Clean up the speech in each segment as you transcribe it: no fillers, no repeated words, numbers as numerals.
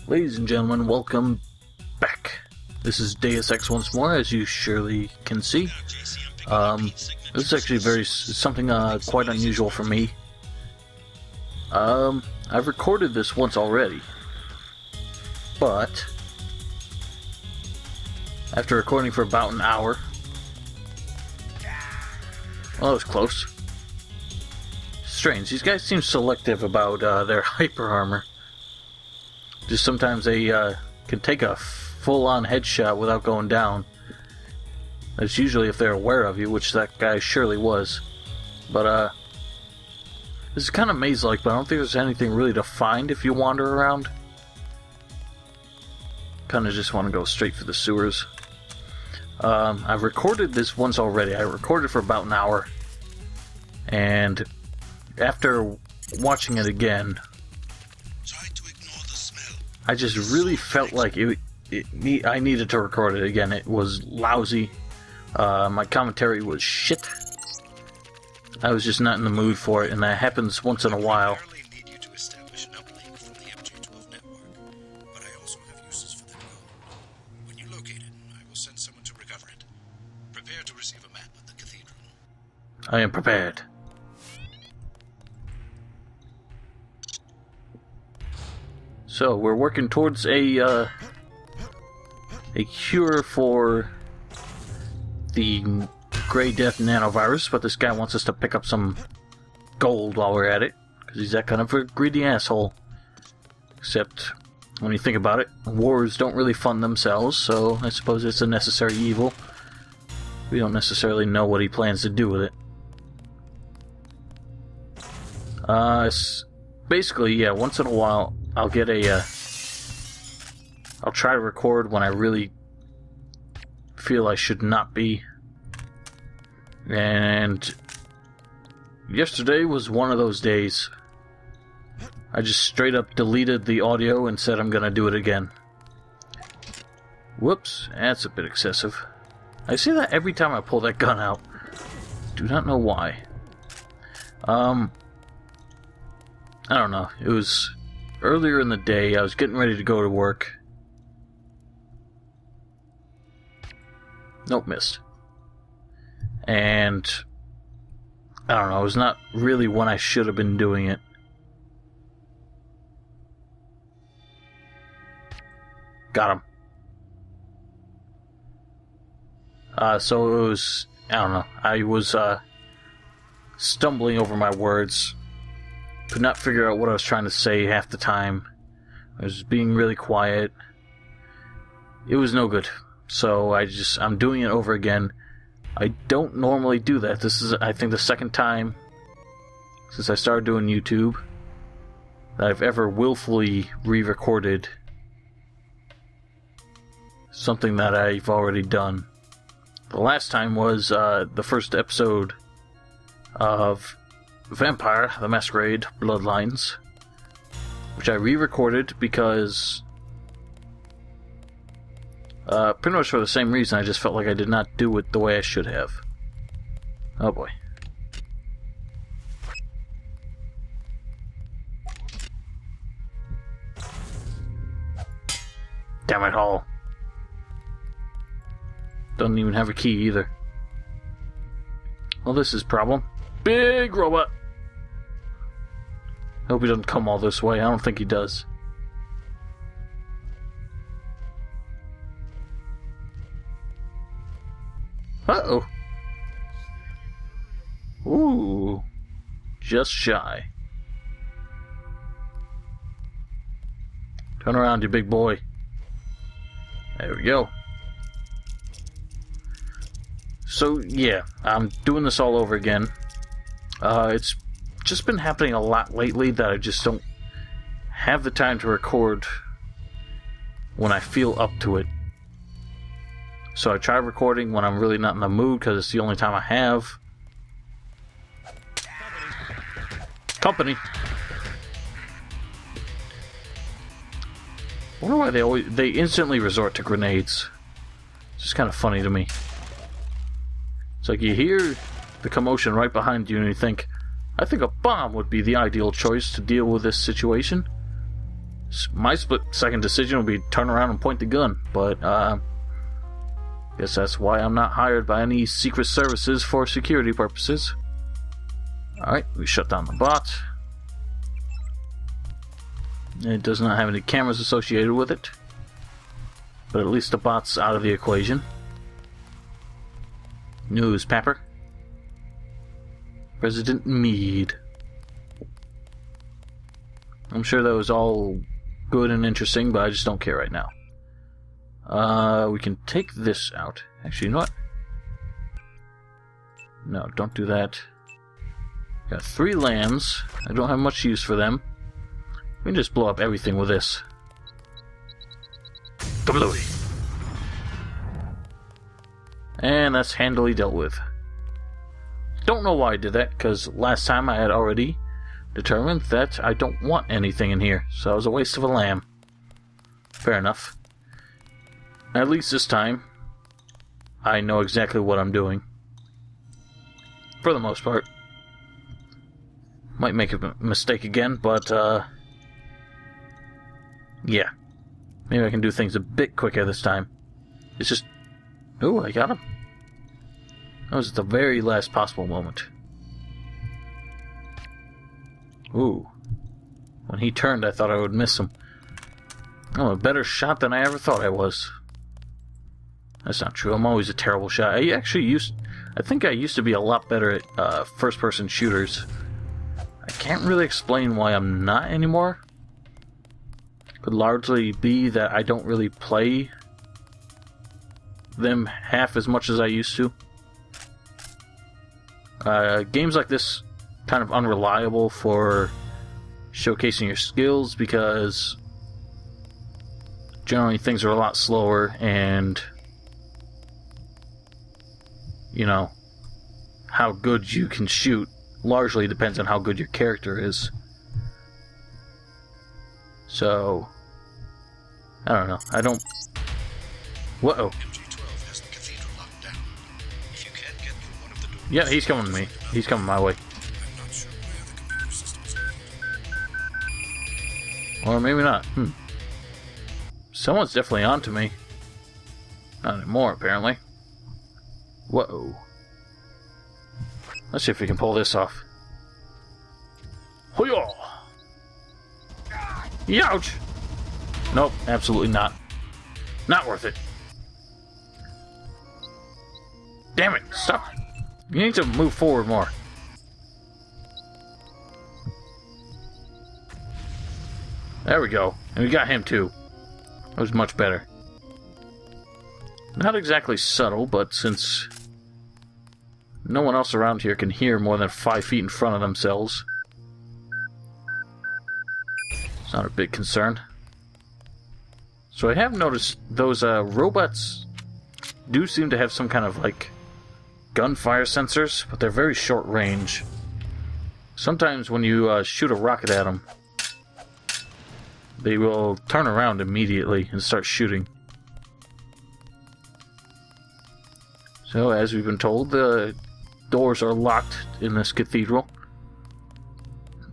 Ladies and gentlemen, welcome back. This is Deus Ex once more, as you surely can see. This is actually something quite unusual for me. I've recorded this once already, but after recording for about an hour, well, that was close. Strange, these guys seem selective about their hyper armor. Just sometimes they can take a full-on headshot without going down. That's usually if they're aware of you, which that guy surely was. But this is kind of maze-like, but I don't think there's anything really to find if you wander around. Kind of just want to go straight for the sewers. I've recorded this once already. I recorded for about an hour, and after watching it again, I just really felt like I needed to record it again. It was lousy. My commentary was shit. I was just not in the mood for it, and that happens once in a while. I am prepared. So, we're working towards a cure for the Grey Death nanovirus, but this guy wants us to pick up some gold while we're at it, because he's that kind of a greedy asshole. Except, when you think about it, wars don't really fund themselves, so I suppose it's a necessary evil. We don't necessarily know what he plans to do with it. Basically, yeah, once in a while, I'll get I'll try to record when I really feel I should not be. And yesterday was one of those days. I just straight up deleted the audio and said I'm gonna do it again. Whoops, that's a bit excessive. I say that every time I pull that gun out. Do not know why. I don't know. It was earlier in the day. I was getting ready to go to work. Nope, missed. And I don't know. It was not really when I should have been doing it. Got him. So it was, I don't know. I was stumbling over my words. Could not figure out what I was trying to say half the time. I was being really quiet. It was no good. So I'm doing it over again. I don't normally do that. This is, I think, the second time since I started doing YouTube that I've ever willfully re-recorded something that I've already done. The last time was the first episode of Vampire: The Masquerade Bloodlines, which I re-recorded because pretty much for the same reason. I just felt like I did not do it the way I should have. Oh boy. Damn it all. Doesn't even have a key either. Well, this is a problem. Big robot! I hope he doesn't come all this way. I don't think he does. Uh-oh. Ooh. Just shy. Turn around, you big boy. There we go. So, yeah, I'm doing this all over again. It's just been happening a lot lately that I just don't have the time to record when I feel up to it. So I try recording when I'm really not in the mood, because it's the only time I have. Company! I wonder why they instantly resort to grenades. It's just kind of funny to me. It's like you hear the commotion right behind you and you think, I think a bomb would be the ideal choice to deal with this situation. My split-second decision would be turn around and point the gun, but guess that's why I'm not hired by any secret services for security purposes. Alright, we shut down the bot. It does not have any cameras associated with it, but at least the bot's out of the equation. Newspaper. President Meade. I'm sure that was all good and interesting, but I just don't care right now. We can take this out. Actually, you know what? No, don't do that. Got 3 lambs. I don't have much use for them. We can just blow up everything with this. Kablooey! And that's handily dealt with. Don't know why I did that, because last time I had already determined that I don't want anything in here, so it was a waste of a lamb. Fair enough. At least this time, I know exactly what I'm doing. For the most part. Might make a mistake again, but, yeah. Maybe I can do things a bit quicker this time. It's just... Ooh, I got him. That was at the very last possible moment. Ooh. When he turned, I thought I would miss him. I'm a better shot than I ever thought I was. That's not true. I'm always a terrible shot. I think I used to be a lot better at first-person shooters. I can't really explain why I'm not anymore. Could largely be that I don't really play them half as much as I used to. Games like this kind of unreliable for showcasing your skills because generally things are a lot slower and you know how good you can shoot largely depends on how good your character is. So I don't know. I don't. Whoa. MG-12 has the cathedral locked down. If you can't get through one of the doors. Yeah, he's coming to me. He's coming my way. I'm not sure where the computer systems are. Or maybe not. Someone's definitely onto me. Not anymore, apparently. Whoa. Let's see if we can pull this off. Hoo-yah! Youch! Nope, absolutely not. Not worth it. Damn it, stop. You need to move forward more. There we go. And we got him too. That was much better. Not exactly subtle, but since no one else around here can hear more than 5 feet in front of themselves, it's not a big concern. So I have noticed those robots do seem to have some kind of like gunfire sensors, but they're very short range. Sometimes when you shoot a rocket at them, they will turn around immediately and start shooting. So as we've been told, the doors are locked in this cathedral.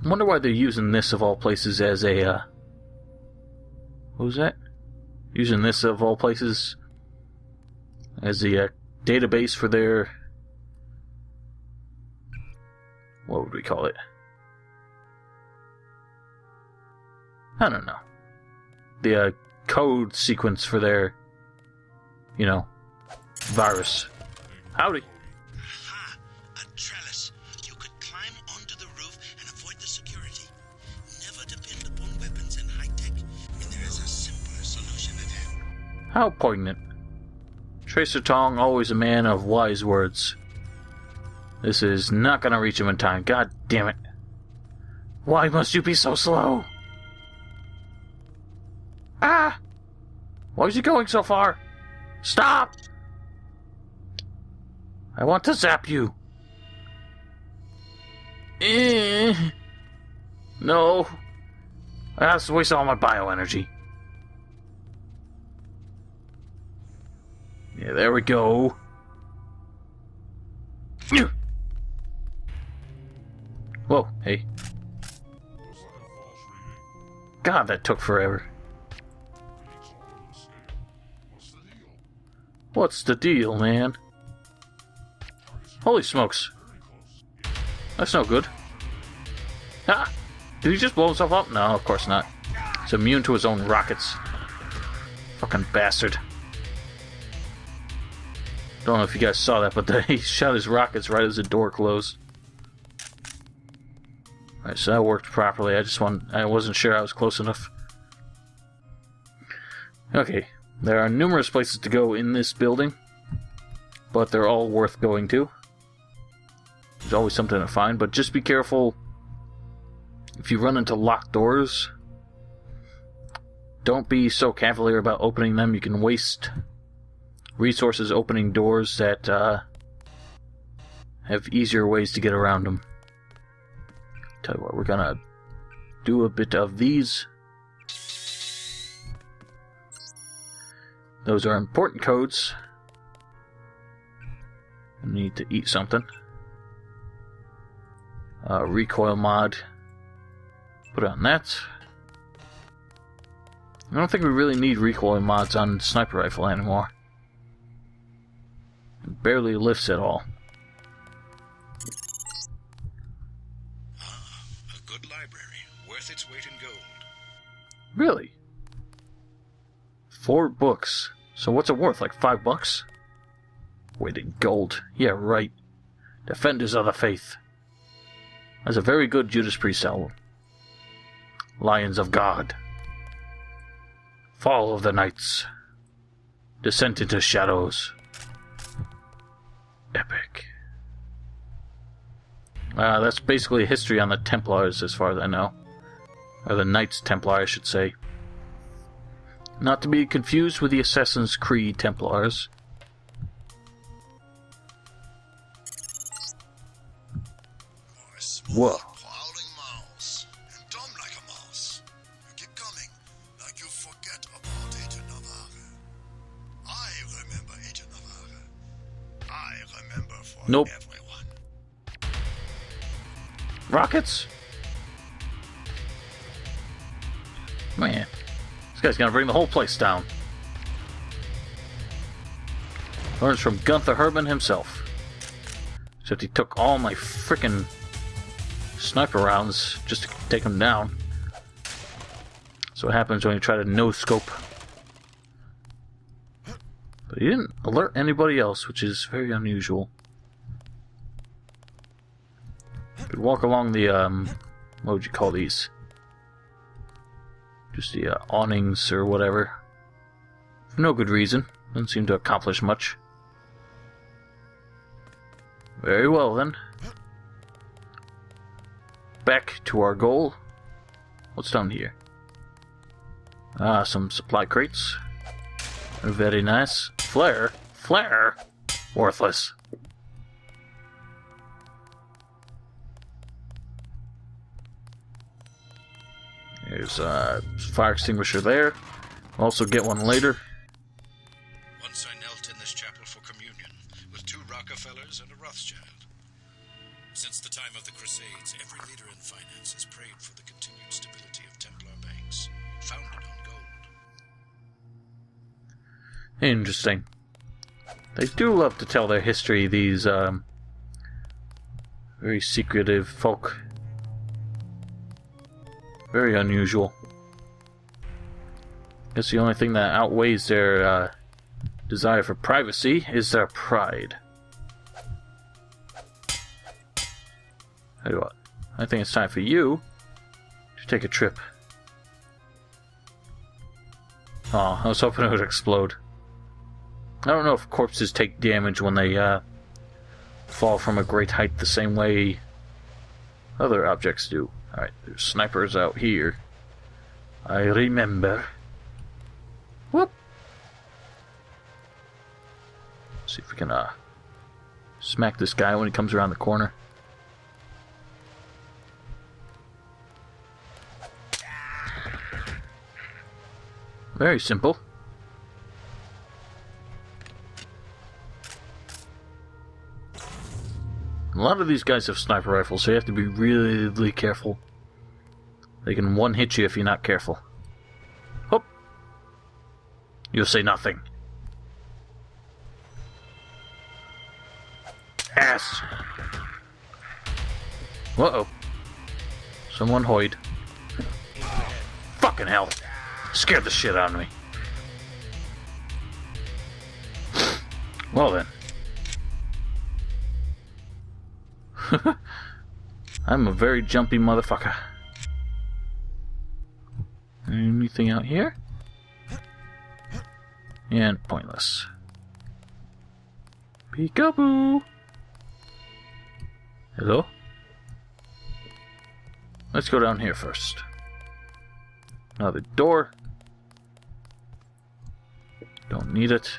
I wonder why they're using this of all places as a what was that? Using this of all places as the database for their, what would we call it? I don't know. The code sequence for their, you know, virus. Howdy. Aha! A trellis. You could climb onto the roof and avoid the security. Never depend upon weapons and high-tech when there is a simpler solution at hand. How poignant. Tracer Tong, always a man of wise words. This is not gonna reach him in time. God damn it. Why must you be so slow? Ah! Why is he going so far? Stop! I want to zap you. No. That's a waste of all my bioenergy. Yeah, there we go. Whoa, hey. God, that took forever. What's the deal, man? Holy smokes. That's no good. Ah! Did he just blow himself up? No, of course not. He's immune to his own rockets. Fucking bastard. Don't know if you guys saw that, but he shot his rockets right as the door closed. Alright, so that worked properly. I wasn't sure I was close enough. Okay, there are numerous places to go in this building, but they're all worth going to. There's always something to find, but just be careful if you run into locked doors. Don't be so cavalier about opening them. You can waste resources opening doors that have easier ways to get around them. Tell you what, we're gonna do a bit of these. Those are important codes. I need to eat something. Recoil mod. Put on that. I don't think we really need recoil mods on sniper rifle anymore. It barely lifts at all. A good library, worth its weight in gold. Really? 4 books. So what's it worth? Like $5? Weight in gold. Yeah, right. Defenders of the Faith. That's a very good Judas Priest album. Lions of God. Fall of the Knights. Descent into Shadows. Epic. That's basically history on the Templars as far as I know. Or the Knights Templar, I should say. Not to be confused with the Assassin's Creed Templars. Whoa. Prowling mouse, and dumb like a mouse. You keep coming, like you forget about Agent Navarre. I remember Agent Navarre. I remember for Nope. everyone. Rockets? Man, this guy's gonna bring the whole place down. Learns from Gunther Herman himself. Except he took all my frickin' sniper rounds just to take him down. So what happens when you try to no-scope. But he didn't alert anybody else, which is very unusual. Could walk along the, what would you call these? Just the awnings or whatever. For no good reason. Doesn't seem to accomplish much. Very well then. Back to our goal. What's down here? Some supply crates. Very nice. Flare? Flare? Worthless. There's a fire extinguisher there. Also get one later. Once I knelt in this chapel for communion with 2 Rockefellers and a Rothschild. Since the time of the Crusades, every leader in finance has prayed for the continued stability of Templar banks, founded on gold. Interesting. They do love to tell their history, these very secretive folk. Very unusual. Guess the only thing that outweighs their desire for privacy is their pride. Tell you what, I think it's time for you to take a trip. Oh, I was hoping it would explode. I don't know if corpses take damage when they fall from a great height the same way other objects do. Alright, there's snipers out here. I remember. Whoop! See if we can smack this guy when he comes around the corner. Very simple. A lot of these guys have sniper rifles, so you have to be really careful They can one-hit you if you're not careful. Hoop! You'll say nothing. Ass! Uh-oh. Someone hoid. Fucking hell. Scared the shit out of me. Well then. I'm a very jumpy motherfucker. Anything out here? And pointless. Peekaboo! Hello? Let's go down here first. Another door. Don't need it.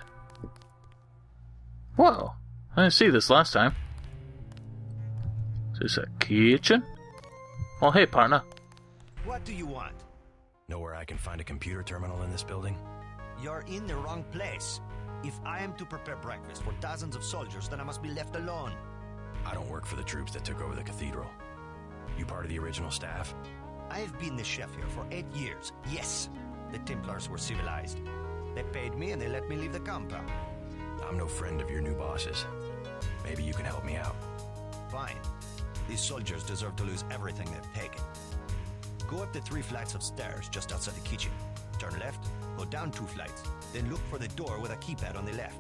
Whoa! I didn't see this last time. Is this a kitchen? Oh, hey, partner. What do you want? Know where I can find a computer terminal in this building? You're in the wrong place. If I am to prepare breakfast for dozens of soldiers, then I must be left alone. I don't work for the troops that took over the cathedral. You part of the original staff? I have been the chef here for 8 years. Yes, the Templars were civilized. They paid me and they let me leave the compound. I'm no friend of your new bosses. Maybe you can help me out. Fine. These soldiers deserve to lose everything they've taken. Go up the 3 flights of stairs just outside the kitchen. Turn left, go down 2 flights, then look for the door with a keypad on the left.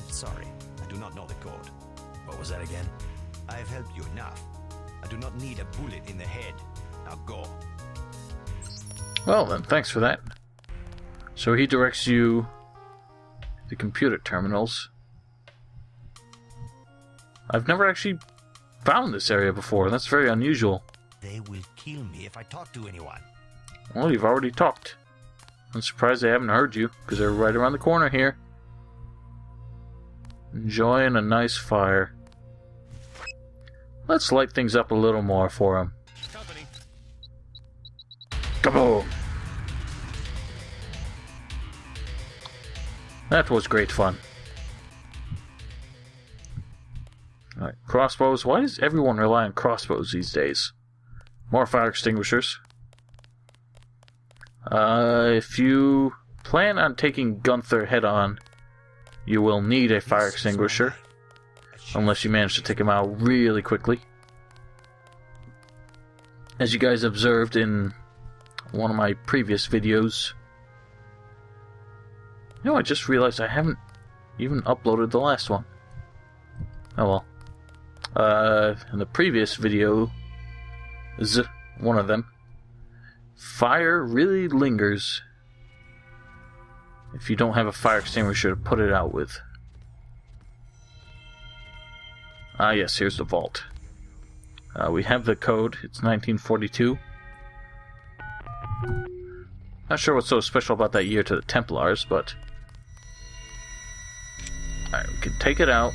Sorry, I do not know the code. What was that again? I have helped you enough. I do not need a bullet in the head. Now go. Well then, thanks for that. So he directs you to the computer terminals. I've never actually found this area before. That's very unusual. They will kill me if I talk to anyone. Well, you've already talked. I'm surprised they haven't heard you, because they're right around the corner here. Enjoying a nice fire. Let's light things up a little more for them. Kaboom! That was great fun. Alright, crossbows. Why does everyone rely on crossbows these days? More fire extinguishers. If you plan on taking Gunther head-on, you will need a fire extinguisher. Unless you manage to take him out really quickly. As you guys observed in one of my previous videos. You know, I just realized I haven't even uploaded the last one. Oh well. In the previous video, one of them, fire really lingers if you don't have a fire extinguisher to put it out with. Ah yes, here's the vault. We have the code. It's 1942. Not sure what's so special about that year to the Templars, but... Alright, we can take it out.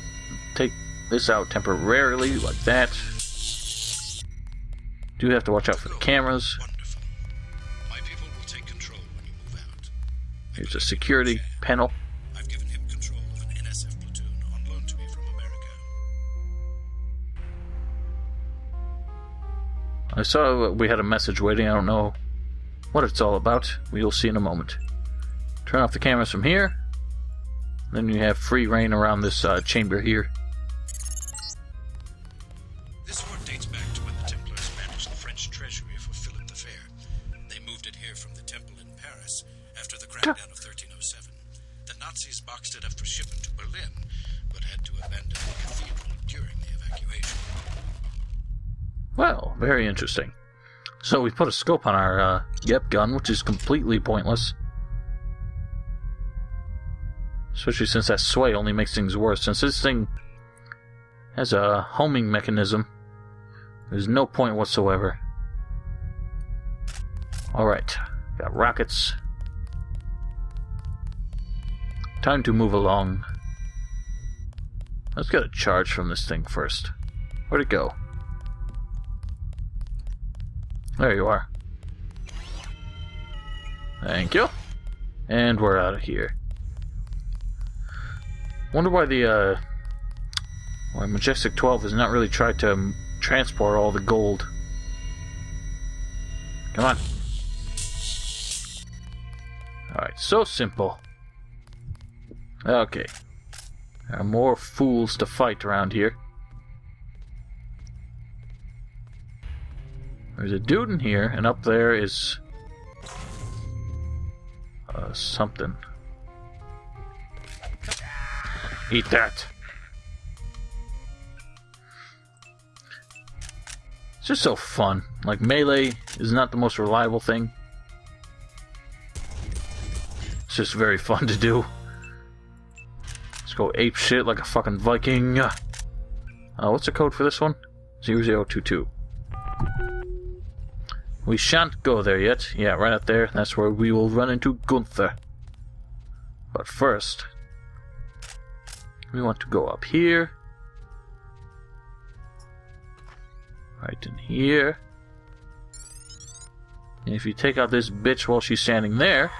Take this out temporarily, like that. Do have to watch out for the cameras. Wonderful. My people will take control when you move out. Here's a security panel. I've given him control of an NSF platoon on loan to me from America. I saw we had a message waiting. I don't know what it's all about. We'll see in a moment. Turn off the cameras from here. Then you have free reign around this chamber here. This fort dates back to when the Templars managed the French treasury for Philip the Fair. They moved it here from the temple in Paris after the crackdown of 1307. The Nazis boxed it up for shipment to Berlin, but had to abandon the cathedral during the evacuation. Well, very interesting. So we put a scope on our YEP gun, which is completely pointless. Especially since that sway only makes things worse. Since this thing has a homing mechanism, there's no point whatsoever. Alright, got rockets. Time to move along. Let's get a charge from this thing first. Where'd it go? There you are. Thank you. And we're out of here. Wonder why the why Majestic 12 has not really tried to transport all the gold. Come on. Alright, so simple. Okay. There are more fools to fight around here. There's a dude in here, and up there is... something. Eat that! It's just so fun. Like, melee is not the most reliable thing. It's just very fun to do. Let's go ape shit like a fucking Viking. What's the code for this one? 0022. We shan't go there yet. Yeah, right up there. That's where we will run into Gunther. But first, we want to go up here. Right in here. And if you take out this bitch while she's standing there,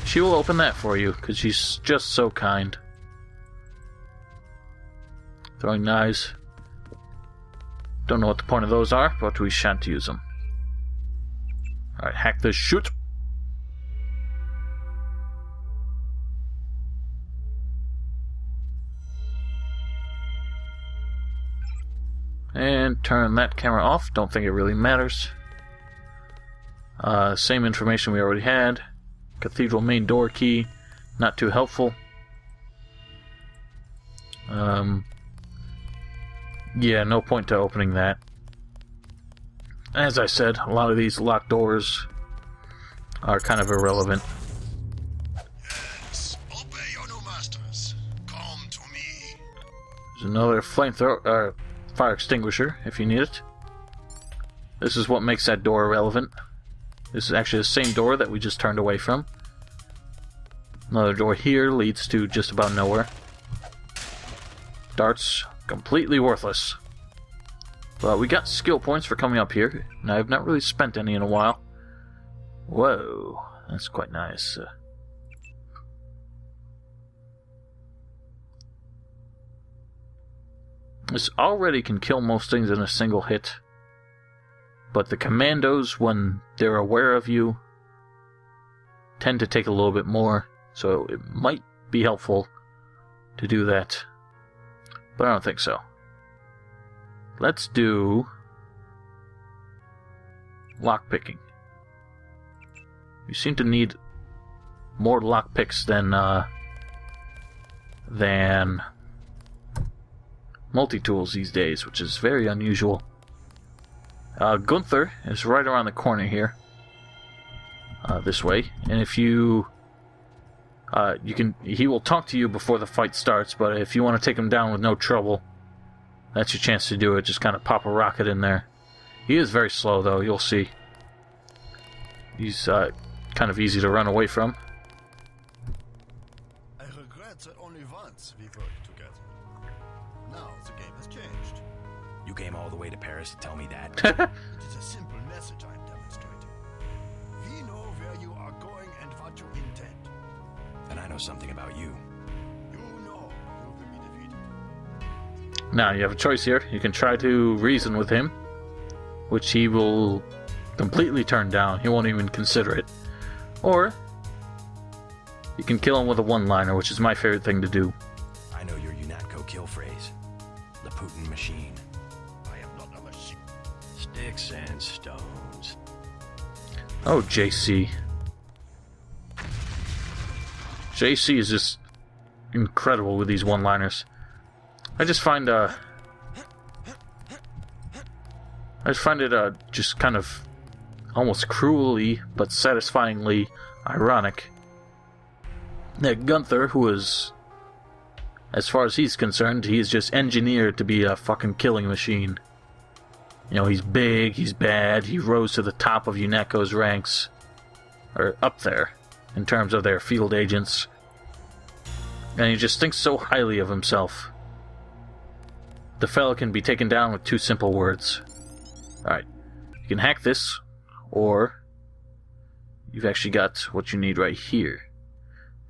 she will open that for you, because she's just so kind. Throwing knives. Don't know what the point of those are, but we shan't use them. Alright, hack this shoot. And turn that camera off. Don't think it really matters. Same information we already had. Cathedral main door key. Not too helpful. Yeah, no point to opening that. As I said, a lot of these locked doors are kind of irrelevant. Yes, obey your new masters. Come to me. There's another flamethrower, fire extinguisher, if you need it. This is what makes that door irrelevant. This is actually the same door that we just turned away from. Another door here leads to just about nowhere. Darts, completely worthless. But we got skill points for coming up here, and I've not really spent any in a while. Whoa, that's quite nice. This already can kill most things in a single hit. But the commandos, when they're aware of you, tend to take a little bit more, so it might be helpful to do that. But I don't think so. Let's do lockpicking. You seem to need more lockpicks than multi-tools these days, which is very unusual. Gunther is right around the corner here. This way. And if he will talk to you before the fight starts, but if you want to take him down with no trouble, that's your chance to do it. Just kind of pop a rocket in there. He is very slow, though, you'll see. He's kind of easy to run away from. I regret that only once we worked together. Now the game has changed. You came all the way to Paris to tell me that? It is a simple message I'm demonstrating. We know where you are going and what you intend. And I know something about you. You know you will be defeated. Now, you have a choice here. You can try to reason with him, which he will completely turn down. He won't even consider it. Or, you can kill him with a one-liner, which is my favorite thing to do. I know your UNATCO kill phrase. The Putin machine. I am not a machine. Sticks and stones. Oh, JC. JC is just incredible with these one-liners. I just find it just kind of almost cruelly but satisfyingly ironic that Gunther, who is, as far as he's concerned, he is just engineered to be a fucking killing machine. You know, he's big, he's bad, he rose to the top of UNATCO's ranks, or up there, in terms of their field agents, and he just thinks so highly of himself. The fellow can be taken down with two simple words. Alright, you can hack this, or you've actually got what you need right here.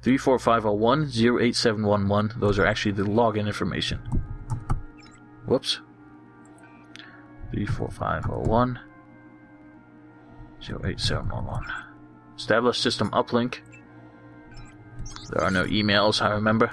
34501-08711, those are actually the login information. Whoops. 34501 08711. Establish system uplink. There are no emails, I remember.